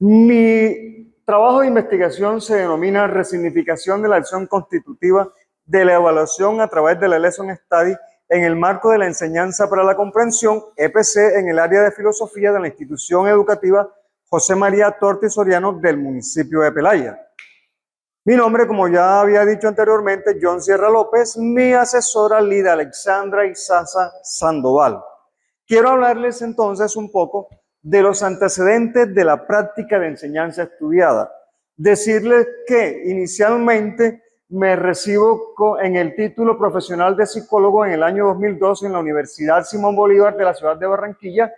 Mi trabajo de investigación se denomina resignificación de la acción constitutiva de la evaluación a través de la Lesson Study en el marco de la enseñanza para la comprensión, EPC, en el área de filosofía de la institución educativa José María Torti Soriano del municipio de Pelaya. Mi nombre, como ya había dicho anteriormente, John Sierra López, mi asesora Lida Alexandra Izaza Sandoval. Quiero hablarles entonces un poco de los antecedentes de la práctica de enseñanza estudiada. Decirles que inicialmente me recibo en el título profesional de psicólogo en el año 2002 en la Universidad Simón Bolívar de la ciudad de Barranquilla,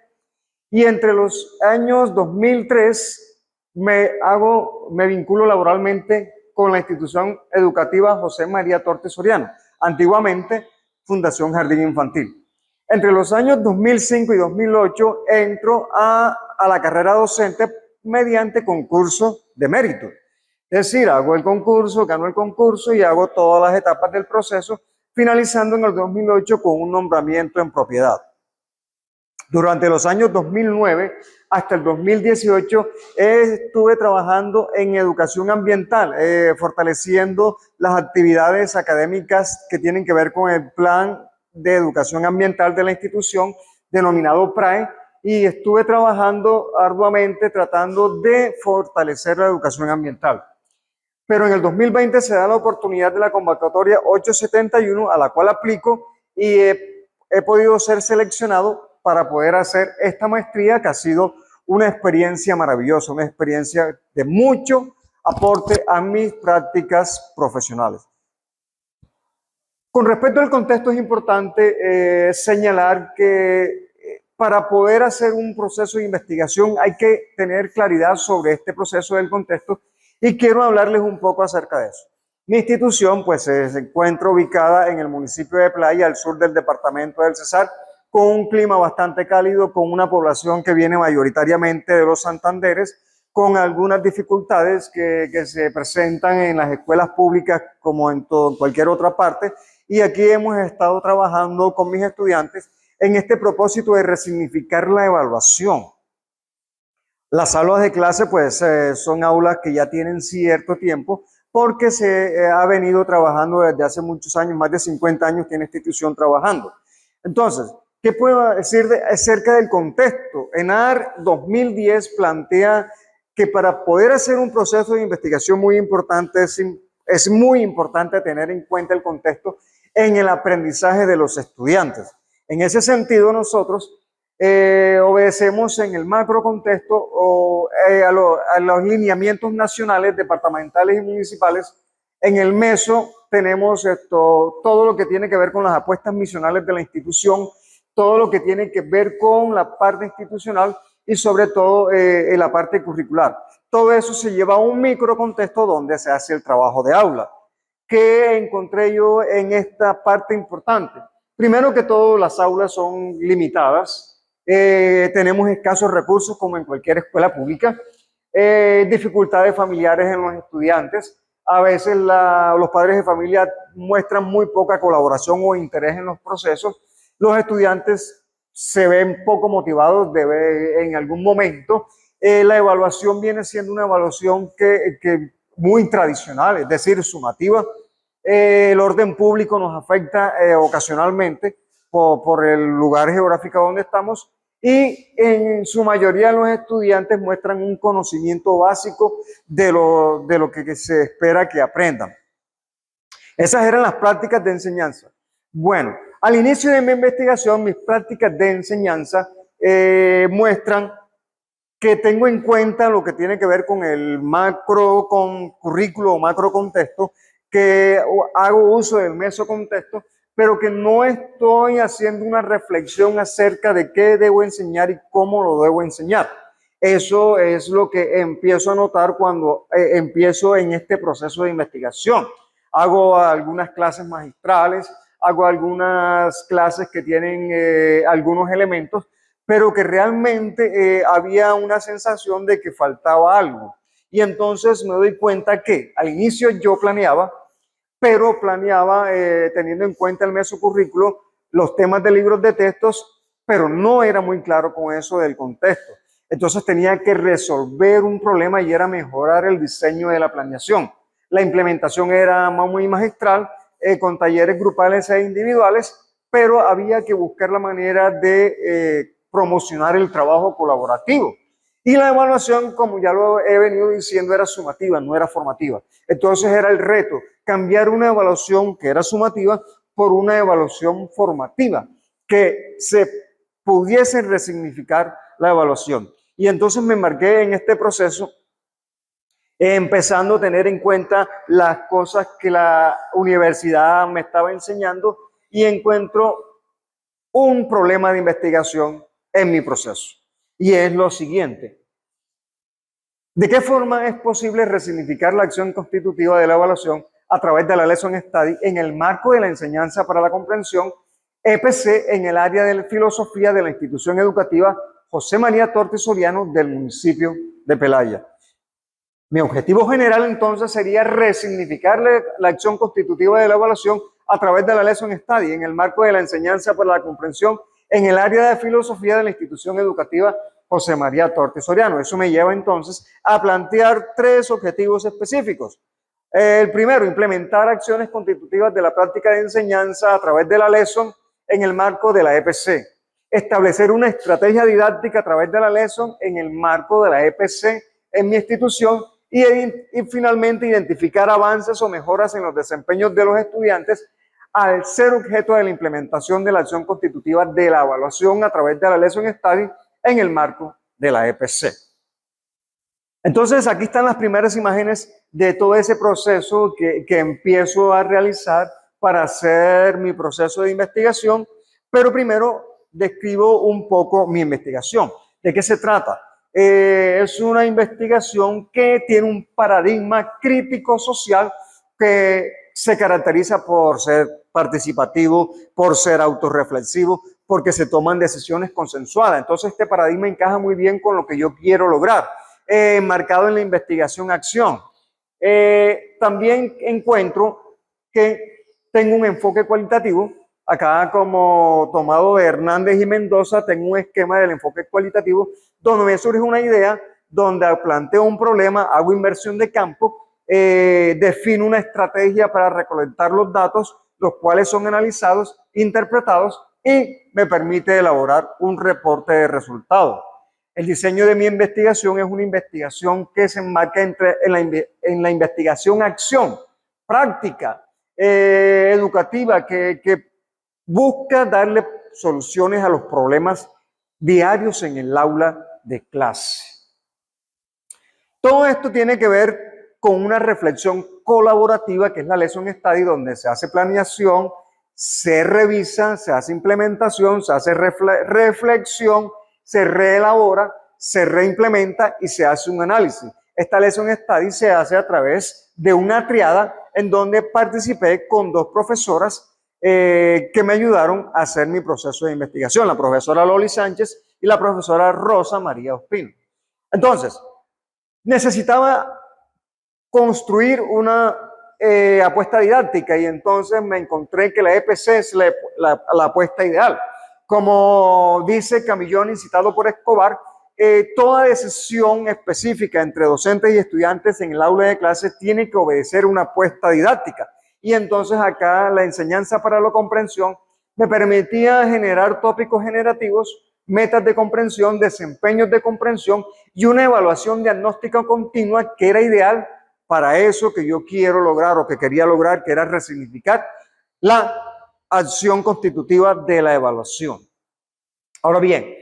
y entre los años 2003 me vinculo laboralmente con la institución educativa José María Torti Soriano, antiguamente Fundación Jardín Infantil. Entre los años 2005 y 2008 entro a la carrera docente mediante concurso de mérito. Es decir, hago el concurso, gano el concurso y hago todas las etapas del proceso, finalizando en el 2008 con un nombramiento en propiedad. Durante los años 2009 hasta el 2018 estuve trabajando en educación ambiental, fortaleciendo las actividades académicas que tienen que ver con el plan de educación ambiental de la institución denominado PRAE, y estuve trabajando arduamente tratando de fortalecer la educación ambiental. Pero en el 2020 se da la oportunidad de la convocatoria 871, a la cual aplico, y he podido ser seleccionado para poder hacer esta maestría, que ha sido una experiencia maravillosa, una experiencia de mucho aporte a mis prácticas profesionales. Con respecto al contexto, es importante señalar que para poder hacer un proceso de investigación hay que tener claridad sobre este proceso del contexto, y quiero hablarles un poco acerca de eso. Mi institución pues se encuentra ubicada en el municipio de Pelaya, al sur del departamento del Cesar, con un clima bastante cálido, con una población que viene mayoritariamente de los Santanderes, con algunas dificultades que se presentan en las escuelas públicas como en cualquier otra parte, y aquí hemos estado trabajando con mis estudiantes en este propósito de resignificar la evaluación. Las aulas de clase pues son aulas que ya tienen cierto tiempo, porque se ha venido trabajando desde hace muchos años, más de 50 años tiene esta institución trabajando. Entonces, ¿qué puedo decir acerca del contexto? ENAR 2010 plantea que para poder hacer un proceso de investigación muy importante, es muy importante tener en cuenta el contexto en el aprendizaje de los estudiantes. En ese sentido, nosotros obedecemos en el macro contexto a los lineamientos nacionales, departamentales y municipales. En el MESO tenemos todo lo que tiene que ver con las apuestas misionales de la institución, todo lo que tiene que ver con la parte institucional y sobre todo en la parte curricular. Todo eso se lleva a un microcontexto donde se hace el trabajo de aula. ¿Qué encontré yo en esta parte importante? Primero que todo, las aulas son limitadas. Tenemos escasos recursos como en cualquier escuela pública. Dificultades familiares en los estudiantes. A veces los padres de familia muestran muy poca colaboración o interés en los procesos. Los estudiantes se ven poco motivados en algún momento. La evaluación viene siendo una evaluación que muy tradicional, es decir, sumativa. El orden público nos afecta ocasionalmente por el lugar geográfico donde estamos, y en su mayoría los estudiantes muestran un conocimiento básico de lo que se espera que aprendan. Esas eran las prácticas de enseñanza. Bueno, al inicio de mi investigación, mis prácticas de enseñanza muestran que tengo en cuenta lo que tiene que ver con el macro currículo o macro contexto, que hago uso del mesocontexto, pero que no estoy haciendo una reflexión acerca de qué debo enseñar y cómo lo debo enseñar. Eso es lo que empiezo a notar cuando empiezo en este proceso de investigación. Hago algunas clases magistrales, hago algunas clases que tienen algunos elementos, pero que realmente había una sensación de que faltaba algo. Y entonces me doy cuenta que al inicio yo planeaba, pero planeaba teniendo en cuenta el mesocurrículo, los temas de libros de textos, pero no era muy claro con eso del contexto. Entonces tenía que resolver un problema y era mejorar el diseño de la planeación. La implementación era muy magistral, con talleres grupales e individuales, pero había que buscar la manera de promocionar el trabajo colaborativo. Y la evaluación, como ya lo he venido diciendo, era sumativa, no era formativa. Entonces era el reto, cambiar una evaluación que era sumativa por una evaluación formativa, que se pudiese resignificar la evaluación. Y entonces me embarqué en este proceso, empezando a tener en cuenta las cosas que la universidad me estaba enseñando y encuentro un problema de investigación en mi proceso. Y es lo siguiente. ¿De qué forma es posible resignificar la acción constitutiva de la evaluación a través de la Lesson Study en el marco de la enseñanza para la comprensión, EPC, en el área de filosofía de la institución educativa José María Torte Soriano del municipio de Pelaya? Mi objetivo general entonces sería resignificar la acción constitutiva de la evaluación a través de la Lesson Study en el marco de la enseñanza para la comprensión en el área de filosofía de la institución educativa José María Torte Soriano. Eso me lleva entonces a plantear 3 objetivos específicos. El primero, implementar acciones constitutivas de la práctica de enseñanza a través de la Lesson en el marco de la EPC. Establecer una estrategia didáctica a través de la Lesson en el marco de la EPC en mi institución. Y finalmente identificar avances o mejoras en los desempeños de los estudiantes al ser objeto de la implementación de la acción constitutiva de la evaluación a través de la Lesson Study en el marco de la EPC. Entonces aquí están las primeras imágenes de todo ese proceso que empiezo a realizar para hacer mi proceso de investigación, pero primero describo un poco mi investigación. ¿De qué se trata? Es una investigación que tiene un paradigma crítico social que se caracteriza por ser participativo, por ser autorreflexivo, porque se toman decisiones consensuadas. Entonces este paradigma encaja muy bien con lo que yo quiero lograr, marcado en la investigación-acción. También encuentro que tengo un enfoque cualitativo. Acá, como tomado de Hernández y Mendoza, tengo un esquema del enfoque cualitativo donde me surge una idea, donde planteo un problema, hago inversión de campo, defino una estrategia para recolectar los datos, los cuales son analizados, interpretados y me permite elaborar un reporte de resultados. El diseño de mi investigación es una investigación que se enmarca en la investigación-acción, práctica, educativa, que busca darle soluciones a los problemas diarios en el aula de clase. Todo esto tiene que ver con una reflexión colaborativa que es la Lesson Study, donde se hace planeación, se revisa, se hace implementación, se hace reflexión, se reelabora, se reimplementa y se hace un análisis. Esta Lesson Study se hace a través de una triada en donde participé con 2 profesoras que me ayudaron a hacer mi proceso de investigación, la profesora Loli Sánchez y la profesora Rosa María Ospino. Entonces, necesitaba construir una apuesta didáctica y entonces me encontré que la EPC es la apuesta ideal. Como dice Camilloni, citado por Escobar, toda decisión específica entre docentes y estudiantes en el aula de clases tiene que obedecer una apuesta didáctica. Y entonces acá la enseñanza para la comprensión me permitía generar tópicos generativos, metas de comprensión, desempeños de comprensión y una evaluación diagnóstica continua que era ideal para eso que yo quiero lograr o que quería lograr, que era resignificar la acción constitutiva de la evaluación. Ahora bien,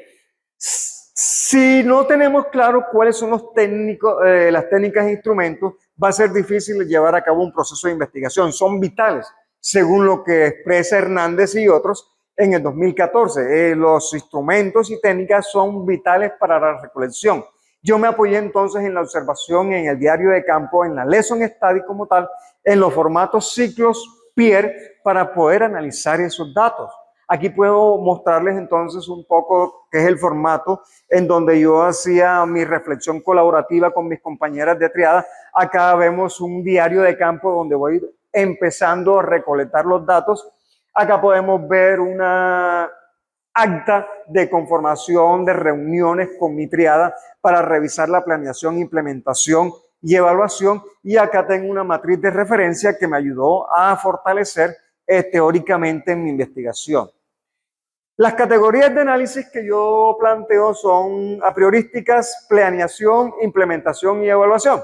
si no tenemos claro cuáles son las técnicas e instrumentos, va a ser difícil llevar a cabo un proceso de investigación. Son vitales, según lo que expresa Hernández y otros en el 2014. Los instrumentos y técnicas son vitales para la recolección. Yo me apoyé entonces en la observación, en el diario de campo, en la Lesson Study como tal, en los formatos ciclos peer para poder analizar esos datos. Aquí puedo mostrarles entonces un poco qué es el formato en donde yo hacía mi reflexión colaborativa con mis compañeras de triada. Acá vemos un diario de campo donde voy empezando a recolectar los datos. Acá podemos ver una acta de conformación de reuniones con mi triada para revisar la planeación, implementación y evaluación. Y acá tengo una matriz de referencia que me ayudó a fortalecer teóricamente en mi investigación. Las categorías de análisis que yo planteo son apriorísticas, planeación, implementación y evaluación.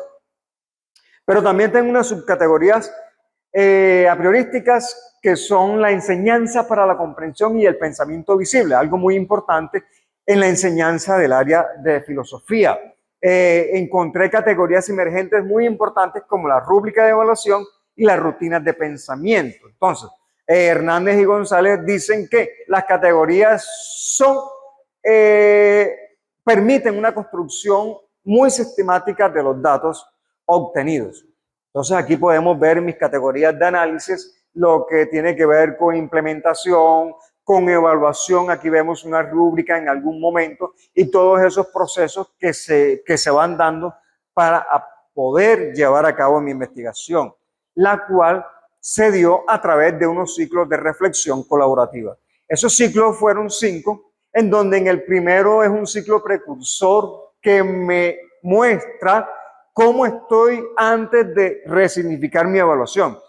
Pero también tengo unas subcategorías apriorísticas que son la enseñanza para la comprensión y el pensamiento visible, algo muy importante en la enseñanza del área de filosofía. Encontré categorías emergentes muy importantes como la rúbrica de evaluación y las rutinas de pensamiento. Entonces, Hernández y González dicen que las categorías permiten una construcción muy sistemática de los datos obtenidos. Entonces aquí podemos ver mis categorías de análisis, lo que tiene que ver con implementación, con evaluación. Aquí vemos una rúbrica en algún momento y todos esos procesos que se van dando para poder llevar a cabo mi investigación, la cual se dio a través de unos ciclos de reflexión colaborativa. Esos ciclos fueron 5, en donde en el primero es un ciclo precursor que me muestra cómo estoy antes de resignificar mi evaluación.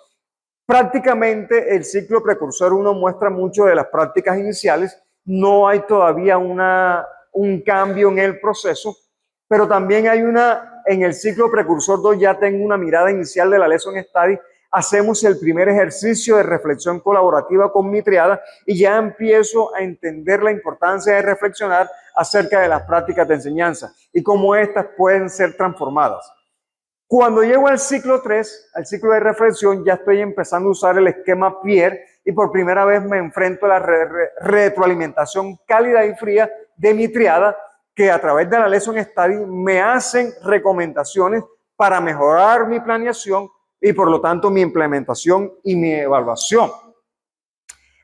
Prácticamente el ciclo precursor 1 muestra mucho de las prácticas iniciales, no hay todavía un cambio en el proceso, pero también hay en el ciclo precursor 2 ya tengo una mirada inicial de la lesson study. Hacemos el primer ejercicio de reflexión colaborativa con mi triada y ya empiezo a entender la importancia de reflexionar acerca de las prácticas de enseñanza y cómo estas pueden ser transformadas. Cuando llego al ciclo 3, al ciclo de reflexión, ya estoy empezando a usar el esquema Pierre y por primera vez me enfrento a la retroalimentación cálida y fría de mi triada, que a través de la lesson study me hacen recomendaciones para mejorar mi planeación y por lo tanto mi implementación y mi evaluación.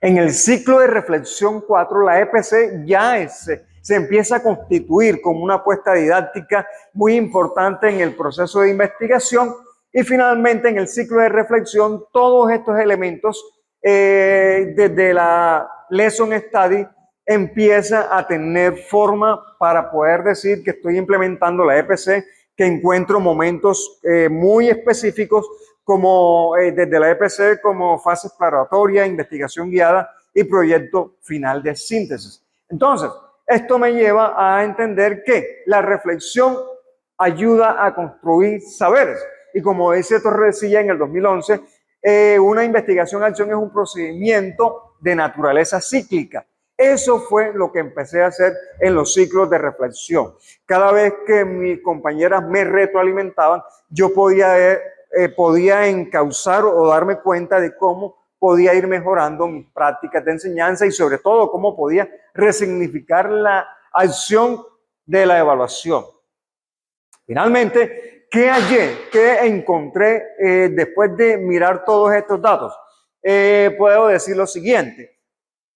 En el ciclo de reflexión 4, la EPC ya se empieza a constituir como una apuesta didáctica muy importante en el proceso de investigación y finalmente en el ciclo de reflexión todos estos elementos desde la lesson study empieza a tener forma para poder decir que estoy implementando la EPC, que encuentro momentos muy específicos como desde la EPC como fase exploratoria, investigación guiada y proyecto final de síntesis. Entonces, esto me lleva a entender que la reflexión ayuda a construir saberes. Y como dice Torrecilla en el 2011, una investigación-acción es un procedimiento de naturaleza cíclica. Eso fue lo que empecé a hacer en los ciclos de reflexión. Cada vez que mis compañeras me retroalimentaban, yo podía encauzar o darme cuenta de cómo podía ir mejorando mis prácticas de enseñanza y sobre todo cómo podía resignificar la acción de la evaluación. Finalmente, ¿qué hallé? ¿Qué encontré después de mirar todos estos datos? Puedo decir lo siguiente.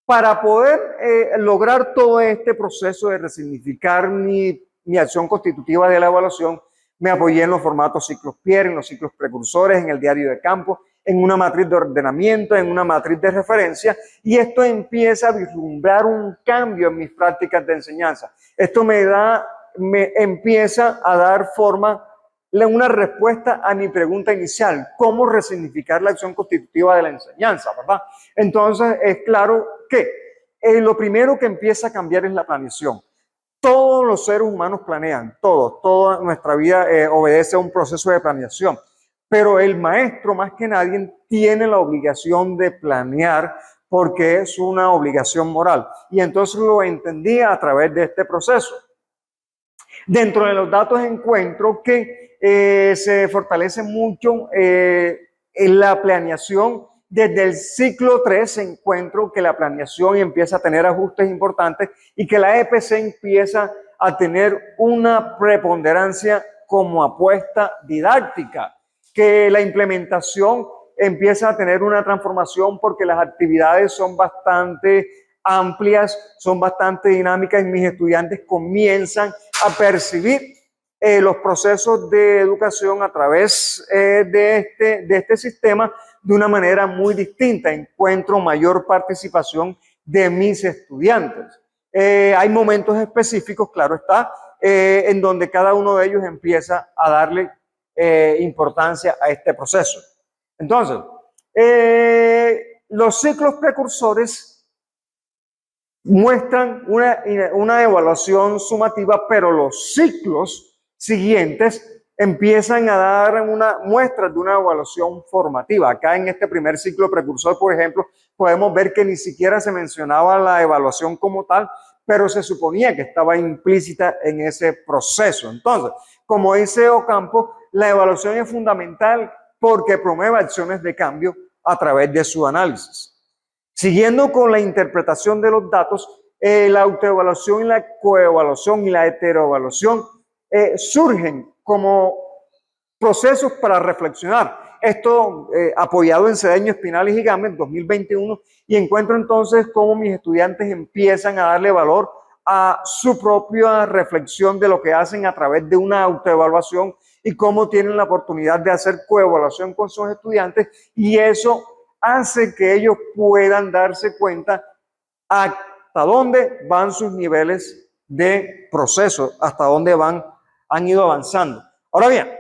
Para poder lograr todo este proceso de resignificar mi acción constitutiva de la evaluación, me apoyé en los formatos ciclos Pierre, en los ciclos precursores, en el diario de campo, en una matriz de ordenamiento, en una matriz de referencia, y esto empieza a vislumbrar un cambio en mis prácticas de enseñanza. Esto me empieza a dar forma, una respuesta a mi pregunta inicial, ¿cómo resignificar la acción constitutiva de la enseñanza? ¿Verdad? Entonces, es claro que lo primero que empieza a cambiar es la planeación. Todos los seres humanos planean, toda nuestra vida obedece a un proceso de planeación, pero el maestro más que nadie tiene la obligación de planear porque es una obligación moral. Y entonces lo entendí a través de este proceso. Dentro de los datos encuentro que se fortalece mucho en la planeación. Desde el ciclo 3 encuentro que la planeación empieza a tener ajustes importantes y que la EPC empieza a tener una preponderancia como apuesta didáctica, que la implementación empieza a tener una transformación porque las actividades son bastante amplias, son bastante dinámicas y mis estudiantes comienzan a percibir los procesos de educación a través de este sistema de una manera muy distinta. Encuentro mayor participación de mis estudiantes. Hay momentos específicos, claro está, en donde cada uno de ellos empieza a darle importancia a este proceso. Entonces, los ciclos precursores muestran una evaluación sumativa, pero los ciclos siguientes empiezan a dar muestras de una evaluación formativa. Acá en este primer ciclo precursor, por ejemplo, podemos ver que ni siquiera se mencionaba la evaluación como tal, pero se suponía que estaba implícita en ese proceso. Entonces, como dice Ocampo, la evaluación es fundamental porque promueve acciones de cambio a través de su análisis. Siguiendo con la interpretación de los datos, la autoevaluación y la coevaluación y la heteroevaluación surgen como procesos para reflexionar. Esto apoyado en Cedeño, Espinal y Gigames 2021, y encuentro entonces cómo mis estudiantes empiezan a darle valor a su propia reflexión de lo que hacen a través de una autoevaluación y cómo tienen la oportunidad de hacer coevaluación con sus estudiantes, y eso hace que ellos puedan darse cuenta hasta dónde van sus niveles de proceso, hasta dónde han ido avanzando. Ahora bien,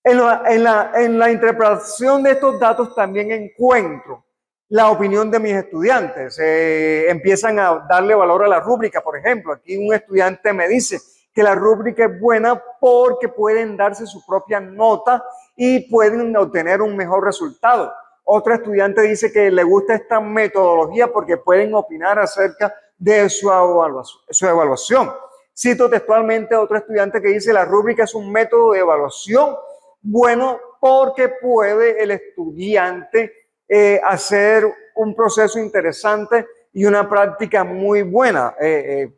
en la interpretación de estos datos también encuentro la opinión de mis estudiantes. Empiezan a darle valor a la rúbrica, por ejemplo. Aquí un estudiante me dice que la rúbrica es buena porque pueden darse su propia nota y pueden obtener un mejor resultado. Otro estudiante dice que le gusta esta metodología porque pueden opinar acerca de su evaluación. Cito textualmente a otro estudiante que dice: la rúbrica es un método de evaluación bueno porque puede el estudiante hacer un proceso interesante y una práctica muy buena.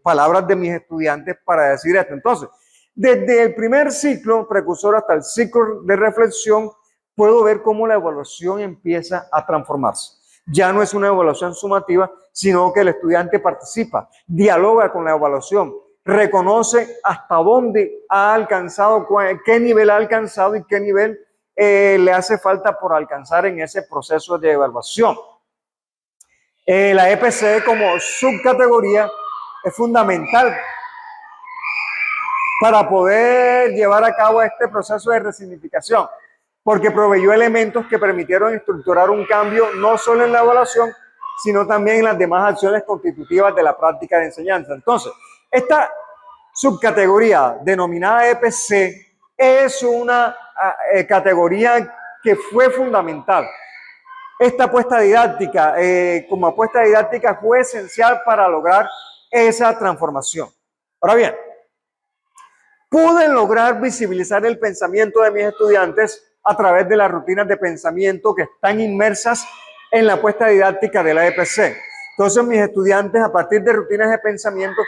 Palabras de mis estudiantes para decir esto. Entonces, desde el primer ciclo precursor hasta el ciclo de reflexión, puedo ver cómo la evaluación empieza a transformarse. Ya no es una evaluación sumativa, sino que el estudiante participa, dialoga con la evaluación, reconoce hasta dónde ha alcanzado, qué nivel ha alcanzado y qué nivel le hace falta por alcanzar en ese proceso de evaluación. La EPC como subcategoría es fundamental para poder llevar a cabo este proceso de resignificación, porque proveyó elementos que permitieron estructurar un cambio no solo en la evaluación, sino también en las demás acciones constitutivas de la práctica de enseñanza. Entonces, esta subcategoría denominada EPC es una categoría que fue fundamental. Esta apuesta didáctica, como apuesta didáctica, fue esencial para lograr esa transformación. Ahora bien, pude lograr visibilizar el pensamiento de mis estudiantes a través de las rutinas de pensamiento que están inmersas en la apuesta didáctica de la EPC. Entonces, mis estudiantes, a partir de rutinas de pensamiento,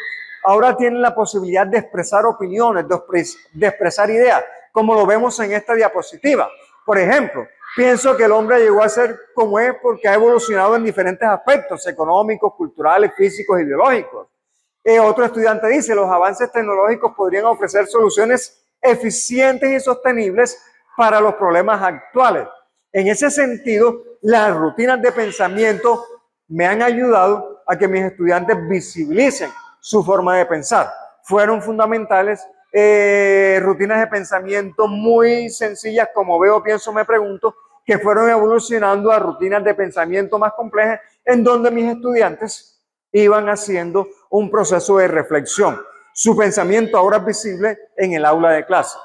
ahora tienen la posibilidad de expresar opiniones, de expresar ideas, como lo vemos en esta diapositiva. Por ejemplo, pienso que el hombre llegó a ser como es porque ha evolucionado en diferentes aspectos económicos, culturales, físicos y biológicos. Otro estudiante dice: los avances tecnológicos podrían ofrecer soluciones eficientes y sostenibles para los problemas actuales. En ese sentido, las rutinas de pensamiento me han ayudado a que mis estudiantes visibilicen su forma de pensar. Fueron fundamentales rutinas de pensamiento muy sencillas, como veo, pienso, me pregunto, que fueron evolucionando a rutinas de pensamiento más complejas, en donde mis estudiantes iban haciendo un proceso de reflexión. Su pensamiento ahora es visible en el aula de clase.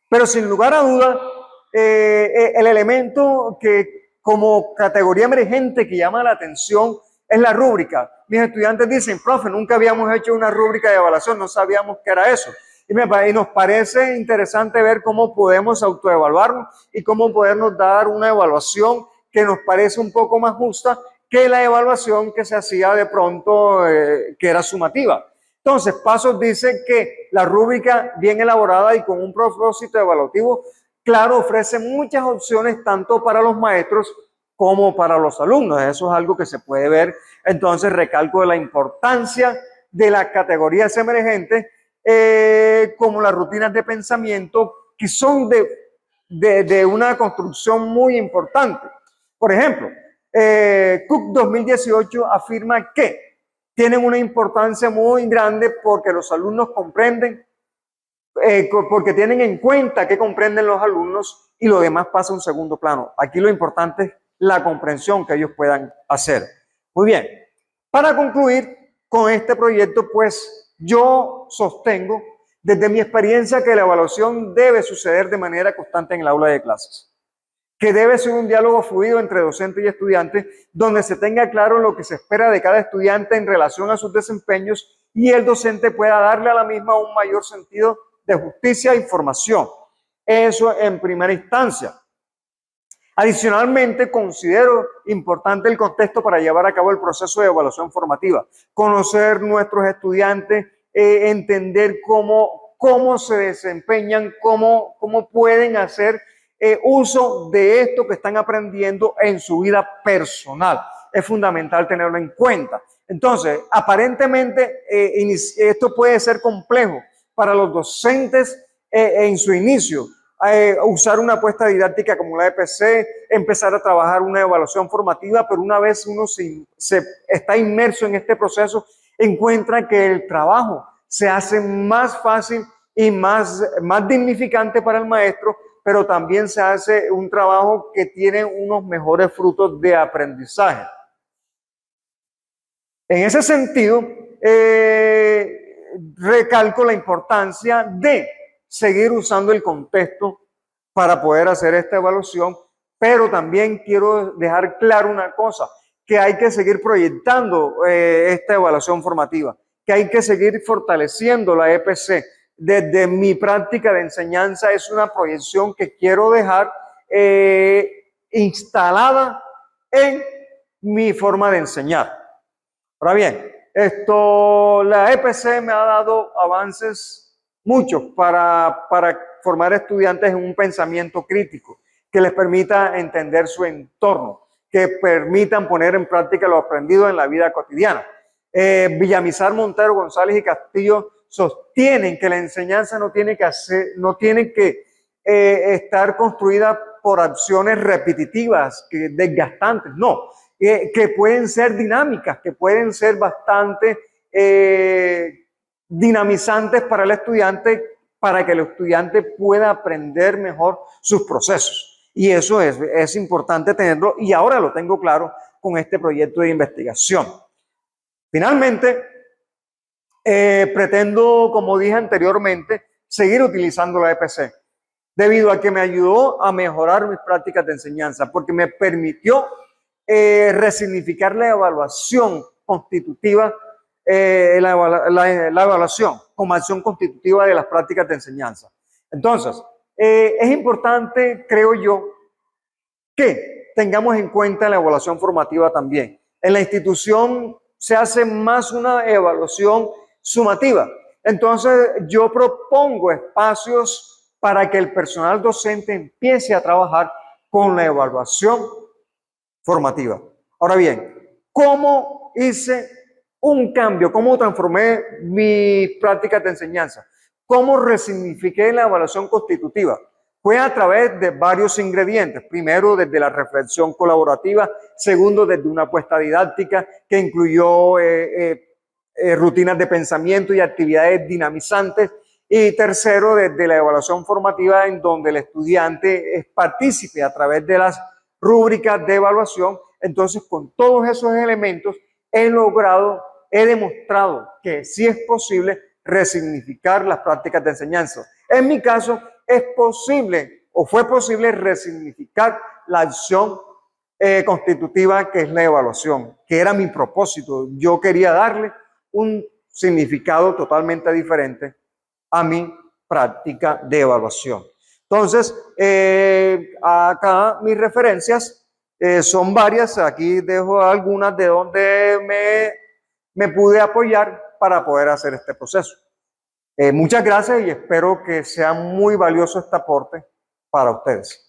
Pero sin lugar a dudas, el elemento que como categoría emergente que llama la atención es la rúbrica. Mis estudiantes dicen: profe, nunca habíamos hecho una rúbrica de evaluación, no sabíamos qué era eso. Y nos parece interesante ver cómo podemos autoevaluarnos y cómo podernos dar una evaluación que nos parece un poco más justa que la evaluación que se hacía de pronto, que era sumativa. Entonces, Pasos dice que la rúbrica bien elaborada y con un propósito evaluativo claro ofrece muchas opciones tanto para los maestros como para los alumnos. Eso es algo que se puede ver. Entonces, recalco la importancia de las categorías emergentes como las rutinas de pensamiento, que son de una construcción muy importante. Por ejemplo, Cook 2018 afirma que tienen una importancia muy grande porque los alumnos comprenden, porque tienen en cuenta que comprenden los alumnos y lo demás pasa a un segundo plano. Aquí lo importante es la comprensión que ellos puedan hacer. Muy bien, para concluir con este proyecto, pues yo sostengo desde mi experiencia que la evaluación debe suceder de manera constante en el aula de clases, que debe ser un diálogo fluido entre docente y estudiante, donde se tenga claro lo que se espera de cada estudiante en relación a sus desempeños y el docente pueda darle a la misma un mayor sentido de justicia e información. Eso en primera instancia. Adicionalmente, considero importante el contexto para llevar a cabo el proceso de evaluación formativa, conocer nuestros estudiantes, entender cómo se desempeñan, cómo pueden hacer uso de esto que están aprendiendo en su vida personal. Es fundamental tenerlo en cuenta. Entonces, aparentemente, esto puede ser complejo para los docentes en su inicio. Usar una apuesta didáctica como la EPC, empezar a trabajar una evaluación formativa, pero una vez uno se está inmerso en este proceso, encuentra que el trabajo se hace más fácil y más dignificante para el maestro, pero también se hace un trabajo que tiene unos mejores frutos de aprendizaje. En ese sentido, recalco la importancia de seguir usando el contexto para poder hacer esta evaluación, pero también quiero dejar claro una cosa, que hay que seguir proyectando esta evaluación formativa, que hay que seguir fortaleciendo la EPC. Desde mi práctica de enseñanza es una proyección que quiero dejar instalada en mi forma de enseñar. Ahora bien, la EPC me ha dado avances muchos para formar estudiantes en un pensamiento crítico, que les permita entender su entorno, que permitan poner en práctica lo aprendido en la vida cotidiana. Villamizar, Montero, González y Castillo sostienen que la enseñanza no tiene que estar construida por acciones repetitivas, desgastantes, no, que pueden ser dinámicas, que pueden ser bastante dinamizantes para el estudiante, para que el estudiante pueda aprender mejor sus procesos. Y eso es importante tenerlo, y ahora lo tengo claro con este proyecto de investigación. Finalmente, pretendo, como dije anteriormente, seguir utilizando la EPC, debido a que me ayudó a mejorar mis prácticas de enseñanza, porque me permitió resignificar la evaluación constitutiva, la evaluación como acción constitutiva de las prácticas de enseñanza. Entonces, es importante, creo yo, que tengamos en cuenta la evaluación formativa también. En la institución se hace más una evaluación sumativa. Entonces, yo propongo espacios para que el personal docente empiece a trabajar con la evaluación formativa. Ahora bien, ¿cómo hice un cambio? ¿Cómo transformé mis prácticas de enseñanza? ¿Cómo resignifiqué la evaluación constitutiva? Fue a través de varios ingredientes. Primero, desde la reflexión colaborativa. Segundo, desde una apuesta didáctica que incluyó rutinas de pensamiento y actividades dinamizantes. Y tercero, desde la evaluación formativa, en donde el estudiante es partícipe a través de las rúbricas de evaluación. Entonces, con todos esos elementos, he demostrado que sí es posible resignificar las prácticas de enseñanza. En mi caso, es posible o fue posible resignificar la acción constitutiva que es la evaluación, que era mi propósito. Yo quería darle un significado totalmente diferente a mi práctica de evaluación. Entonces, acá mis referencias son varias. Aquí dejo algunas de donde me pude apoyar para poder hacer este proceso. Muchas gracias y espero que sea muy valioso este aporte para ustedes.